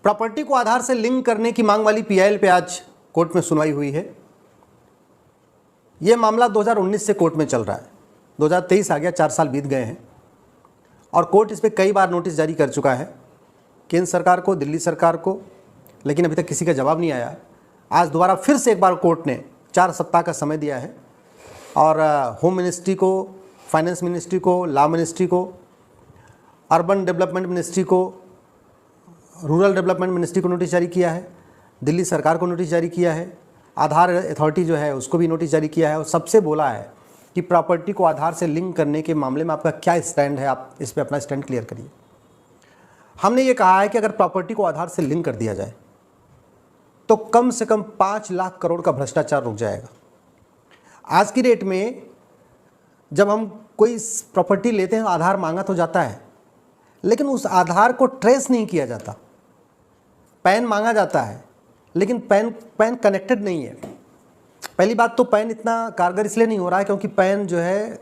Property को आधार से link करने की मांग वाली पीआईएल पे आज कोर्ट में सुनवाई हुई है। यह मामला 2019 से कोर्ट में चल रहा है, 2023 आ गया, 4 साल बीत गए हैं और कोर्ट इस पर कई बार नोटिस जारी कर चुका है केंद्र सरकार को, दिल्ली सरकार को, लेकिन अभी तक किसी का जवाब नहीं आया। आज दोबारा फिर से एक बार कोर्ट ने 4 सप्ताह का समय दिया है और होम मिनिस्ट्री को, फाइनेंस मिनिस्ट्री को, लॉ मिनिस्ट्री को, अर्बन डेवलपमेंट मिनिस्ट्री को, रूरल डेवलपमेंट मिनिस्ट्री को नोटिस जारी किया है, दिल्ली सरकार को नोटिस जारी किया है, आधार अथॉरिटी जो है उसको भी नोटिस जारी किया है और सबसे बोला है कि प्रॉपर्टी को आधार से लिंक करने के मामले में आपका क्या स्टैंड है, आप इस पे अपना स्टैंड क्लियर करिए। हमने ये कहा है कि अगर प्रॉपर्टी को आधार से लिंक कर दिया जाए तो कम से कम 5 लाख करोड़ का भ्रष्टाचार रुक जाएगा। आज की डेट में जब हम कोई प्रॉपर्टी लेते हैं, आधार मांगा तो जाता है, लेकिन उस आधार को ट्रेस नहीं किया जाता। पैन मांगा जाता है, लेकिन पैन कनेक्टेड नहीं है। पहली बात तो पैन इतना कारगर इसलिए नहीं हो रहा है क्योंकि पैन जो है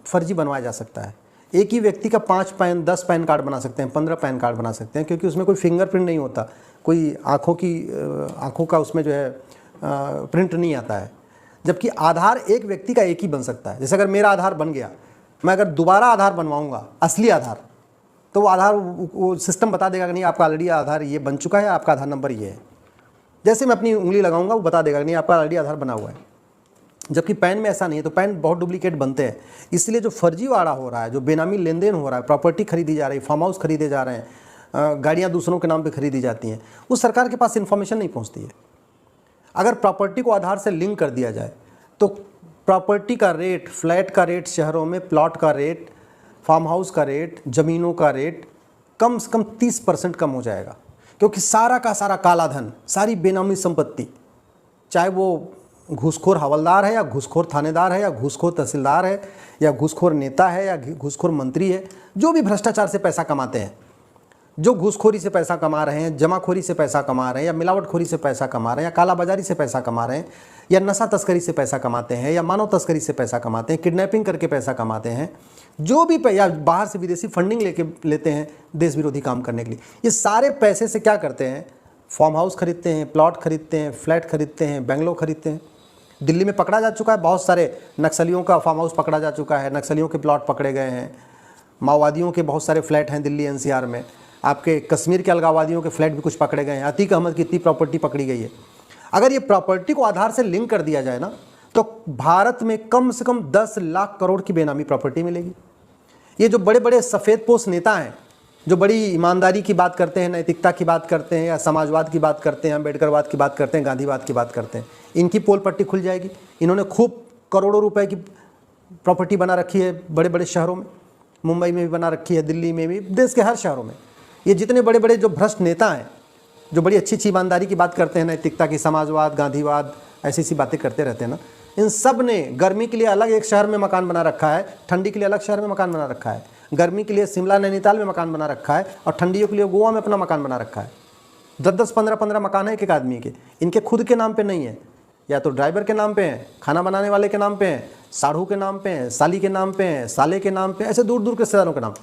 फर्जी बनवाया जा सकता है। एक ही व्यक्ति का 5 पैन, 10 पैन कार्ड बना सकते हैं, 15 पैन कार्ड बना सकते हैं, क्योंकि उसमें कोई फिंगरप्रिंट नहीं होता, कोई आँखों का उसमें जो है प्रिंट नहीं आता है। जबकि आधार एक व्यक्ति का एक ही बन सकता है। जैसे अगर मेरा आधार बन गया, मैं अगर दोबारा आधार बनवाऊँगा, असली आधार, तो वो आधार वो सिस्टम बता देगा कि नहीं आपका ऑलरेडी आधार ये बन चुका है, आपका आधार नंबर ये है। जैसे मैं अपनी उंगली लगाऊंगा वो बता देगा कि नहीं आपका ऑलरेडी आधार बना हुआ है। जबकि पैन में ऐसा नहीं है, तो पैन बहुत डुप्लीकेट बनते हैं। इसलिए जो फर्जीवाड़ा हो रहा है, जो बेनामी लेन देन हो रहा है, प्रॉपर्टी खरीदी जा रही है, फार्म हाउस खरीदे जा रहे हैं, गाड़ियाँ दूसरों के नाम पर खरीदी जाती हैं, उस सरकार के पास इन्फॉर्मेशन नहीं पहुँचती है। अगर प्रॉपर्टी को आधार से लिंक कर दिया जाए तो प्रॉपर्टी का रेट, फ्लैट का रेट शहरों में, प्लॉट का रेट, फार्म हाउस का रेट, ज़मीनों का रेट कम से कम 30% कम हो जाएगा। क्योंकि सारा का सारा काला धन, सारी बेनामी संपत्ति, चाहे वो घूसखोर हवलदार है या घूसखोर थानेदार है या घूसखोर तहसीलदार है या घूसखोर नेता है या घूसखोर मंत्री है, जो भी भ्रष्टाचार से पैसा कमाते हैं, जो घूसखोरी से पैसा कमा रहे हैं, जमाखोरी से पैसा कमा रहे हैं या मिलावटखोरी से पैसा कमा रहे हैं या कालाबाजारी से पैसा कमा रहे हैं या नशा तस्करी से पैसा कमाते हैं या मानव तस्करी से पैसा कमाते हैं, किडनैपिंग करके पैसा कमाते हैं, जो भी या बाहर से विदेशी फंडिंग लेते हैं देश विरोधी काम करने के लिए, ये सारे पैसे से क्या करते हैं? फार्म हाउस खरीदते हैं, प्लॉट खरीदते हैं, फ्लैट खरीदते हैं, बंगलो खरीदते हैं। दिल्ली में पकड़ा जा चुका है, बहुत सारे नक्सलियों का फार्म हाउस पकड़ा जा चुका है, नक्सलियों के प्लॉट पकड़े गए हैं, माओवादियों के बहुत सारे फ्लैट हैं दिल्ली एनसीआर में, आपके कश्मीर के अलगाववादियों के फ्लैट भी कुछ पकड़े गए हैं, अतीक अहमद की इतनी प्रॉपर्टी पकड़ी गई है। अगर ये प्रॉपर्टी को आधार से लिंक कर दिया जाए ना, तो भारत में कम से कम 10 लाख करोड़ की बेनामी प्रॉपर्टी मिलेगी। ये जो बड़े बड़े सफ़ेदपोश नेता हैं, जो बड़ी ईमानदारी की बात करते हैं, नैतिकता की बात करते हैं या समाजवाद की बात करते हैं, अम्बेडकरवाद की बात करते हैं, गांधीवाद की बात करते हैं, इनकी पोल पट्टी खुल जाएगी। इन्होंने खूब करोड़ों रुपए की प्रॉपर्टी बना रखी है बड़े बड़े शहरों में, मुंबई में भी बना रखी है, दिल्ली में भी, देश के हर शहरों में। ये जितने बड़े बड़े जो भ्रष्ट नेता हैं, जो बड़ी अच्छी अच्छी ईमानदारी की बात करते हैं, नैतिकता की, समाजवाद, गांधीवाद, ऐसी ऐसी बातें करते रहते हैं ना, इन सब ने गर्मी के लिए अलग एक शहर में मकान बना रखा है, ठंडी के लिए अलग शहर में मकान बना रखा है। गर्मी के लिए शिमला नैनीताल में मकान बना रखा है और ठंडियों के लिए गोवा में अपना मकान बना रखा है। 10-10, 15-15 मकान है एक एक आदमी के। इनके खुद के नाम पे नहीं है, या तो ड्राइवर के नाम पे हैं, खाना बनाने वाले के नाम पे हैं, साढ़ू के नाम पे हैं, साली के नाम पे हैं, साले के नाम पे, ऐसे दूर दूर के रिश्तेदारों के नाम,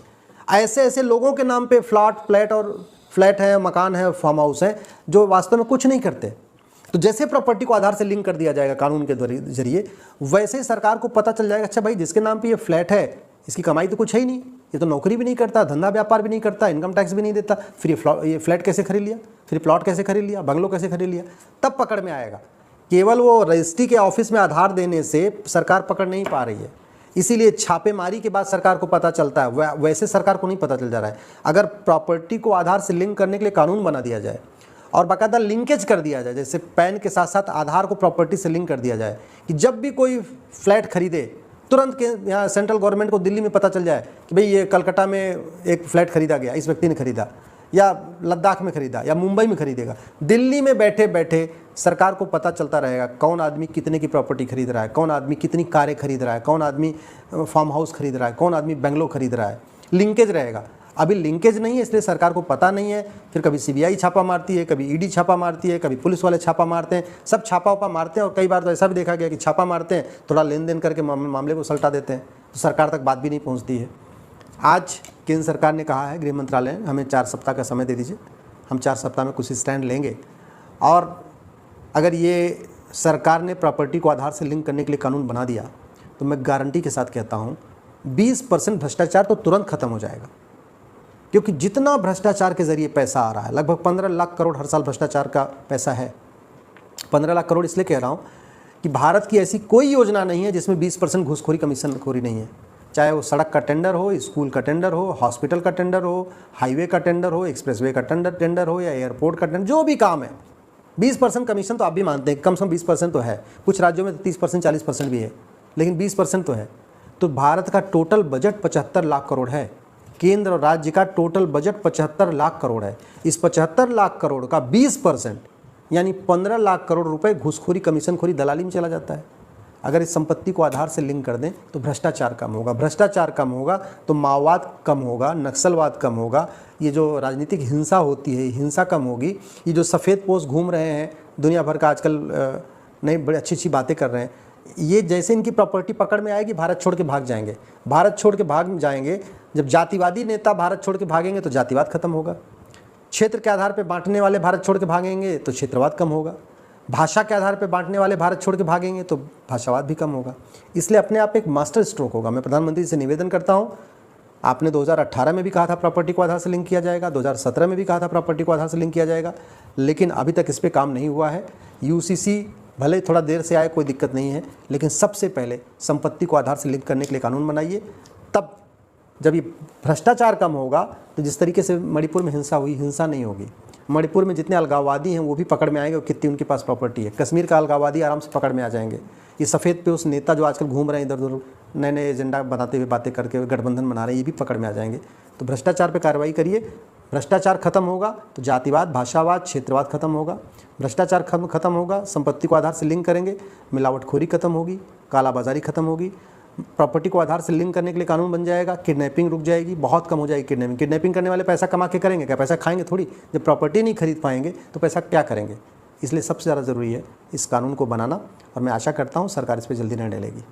ऐसे ऐसे लोगों के नाम पे फ्लैट है, मकान है, फार्म हाउस है, जो वास्तव में कुछ नहीं करते। तो जैसे प्रॉपर्टी को आधार से लिंक कर दिया जाएगा कानून के जरिए, वैसे सरकार को पता चल जाएगा, अच्छा भाई जिसके नाम पे ये फ्लैट है इसकी कमाई तो कुछ है ही नहीं, ये तो नौकरी भी नहीं करता, धंधा व्यापार भी नहीं करता, इनकम टैक्स भी नहीं देता, फिर ये फ्लैट कैसे खरीद लिया, फिर प्लॉट कैसे खरीद लिया, बंगलो कैसे खरीद लिया, तब पकड़ में आएगा। केवल वो रजिस्ट्री के ऑफिस में आधार देने से सरकार पकड़ नहीं पा रही है, इसीलिए छापेमारी के बाद सरकार को पता चलता है, वैसे सरकार को नहीं पता चल जा रहा है। अगर प्रॉपर्टी को आधार से लिंक करने के लिए कानून बना दिया जाए और बाकायदा लिंकेज कर दिया जाए, जैसे पैन के साथ साथ आधार को प्रॉपर्टी से लिंक कर दिया जाए कि जब भी कोई फ्लैट खरीदे तुरंत के यहाँ सेंट्रल गवर्नमेंट को दिल्ली में पता चल जाए कि भाई ये कलकत्ता में एक फ्लैट खरीदा गया, इस व्यक्ति ने खरीदा, या लद्दाख में खरीदा या मुंबई में खरीदेगा। दिल्ली में बैठे बैठे सरकार को पता चलता रहेगा कौन आदमी कितने की प्रॉपर्टी खरीद रहा है, कौन आदमी कितनी कारें खरीद रहा है, कौन आदमी फार्म हाउस खरीद रहा है, कौन आदमी बंगलो खरीद रहा है। लिंकेज रहेगा। अभी लिंकेज नहीं है, इसलिए सरकार को पता नहीं है। फिर कभी सीबीआई छापा मारती है, कभी ईडी छापा मारती है, कभी पुलिस वाले छापा मारते हैं, सब छापा वापा मारते हैं। और कई बार तो ऐसा भी देखा गया कि छापा मारते हैं, थोड़ा लेन देन करके मामले को सलटा देते हैं, तो सरकार तक बात भी नहीं पहुंचती है। आज केंद्र सरकार ने कहा है, गृह मंत्रालय हमें 4 सप्ताह का समय दे दीजिए, हम 4 सप्ताह में कुछ स्टैंड लेंगे। और अगर ये सरकार ने प्रॉपर्टी को आधार से लिंक करने के लिए कानून बना दिया तो मैं गारंटी के साथ कहता हूँ 20% भ्रष्टाचार तो तुरंत खत्म हो जाएगा। क्योंकि जितना भ्रष्टाचार के ज़रिए पैसा आ रहा है, लगभग 15 लाख करोड़ हर साल भ्रष्टाचार का पैसा है। 15 लाख करोड़ इसलिए कह रहा हूँ कि भारत की ऐसी कोई योजना नहीं है जिसमें 20% घूसखोरी कमीशनखोरी नहीं है। चाहे वो सड़क का टेंडर हो, स्कूल का टेंडर हो, हॉस्पिटल का टेंडर हो, हाईवे का टेंडर हो, एक्सप्रेसवे का टेंडर हो या एयरपोर्ट का टेंडर, जो भी काम है 20% कमीशन तो आप भी मानते हैं, कम से कम 20% तो है। कुछ राज्यों में तो 30% 40% भी है, लेकिन 20% तो है। तो भारत का टोटल बजट 75 लाख करोड़ है। केंद्र और राज्य का टोटल बजट 75 लाख करोड़ है। इस 75 लाख करोड़ का 20% यानी 15 लाख करोड़ रुपए घूसखोरी कमीशनखोरी दलाली में चला जाता है। अगर इस संपत्ति को आधार से लिंक कर दें तो भ्रष्टाचार कम होगा, भ्रष्टाचार कम होगा तो माओवाद कम होगा, नक्सलवाद कम होगा, ये जो राजनीतिक हिंसा होती है हिंसा कम होगी। ये जो सफ़ेद पोस्ट घूम रहे हैं दुनिया भर का आजकल, नई बड़ी अच्छी अच्छी बातें कर रहे हैं, ये जैसे इनकी प्रॉपर्टी पकड़ में आएगी भारत छोड़ के भाग जाएंगे। भारत छोड़ के भाग जाएंगे, जब जातिवादी नेता भारत छोड़ के भागेंगे तो जातिवाद खत्म होगा। क्षेत्र के आधार पर बांटने वाले भारत छोड़ के भागेंगे तो क्षेत्रवाद कम होगा। भाषा के आधार पर बांटने वाले भारत छोड़ के भागेंगे तो भाषावाद भी कम होगा। इसलिए अपने आप एक मास्टर स्ट्रोक होगा। मैं प्रधानमंत्री से निवेदन करता हूँ, आपने 2018 में भी कहा था प्रॉपर्टी को आधार से लिंक किया जाएगा, 2017 में भी कहा था प्रॉपर्टी को आधार से लिंक किया जाएगा, लेकिन अभी तक इस पर काम नहीं हुआ है। यूसीसी भले थोड़ा देर से आए, कोई दिक्कत नहीं है, लेकिन सबसे पहले संपत्ति को आधार से लिंक करने के लिए कानून बनाइए। तब जब ये भ्रष्टाचार कम होगा तो जिस तरीके से मणिपुर में हिंसा हुई, हिंसा नहीं होगी। मणिपुर में जितने अलगाववादी हैं वो भी पकड़ में आएंगे और कितनी उनके पास प्रॉपर्टी है। कश्मीर का अलगाववादी आराम से पकड़ में आ जाएंगे। ये सफ़ेद पे उस नेता जो आजकल घूम रहे हैं इधर उधर नए नए एजेंडा बनाते हुए बातें करके गठबंधन बना रहे हैं, ये भी पकड़ में आ जाएंगे। तो भ्रष्टाचार पे कार्रवाई करिए। भ्रष्टाचार खत्म होगा तो जातिवाद, भाषावाद, क्षेत्रवाद खत्म होगा। भ्रष्टाचार खत्म होगा, संपत्ति को आधार से लिंक करेंगे, मिलावटखोरी खत्म होगी, कालाबाजारी खत्म होगी। प्रॉपर्टी को आधार से लिंक करने के लिए कानून बन जाएगा। किडनैपिंग रुक जाएगी, बहुत कम हो जाएगी किडनैपिंग। किडनैपिंग करने वाले पैसा कमा के करेंगे क्या? पैसा खाएंगे थोड़ी। जब प्रॉपर्टी नहीं खरीद पाएंगे तो पैसा क्या करेंगे? इसलिए सबसे ज़्यादा ज़रूरी है इस कानून को बनाना, और मैं आशा करता हूँ सरकार इस पर जल्दी निर्णय लेगी।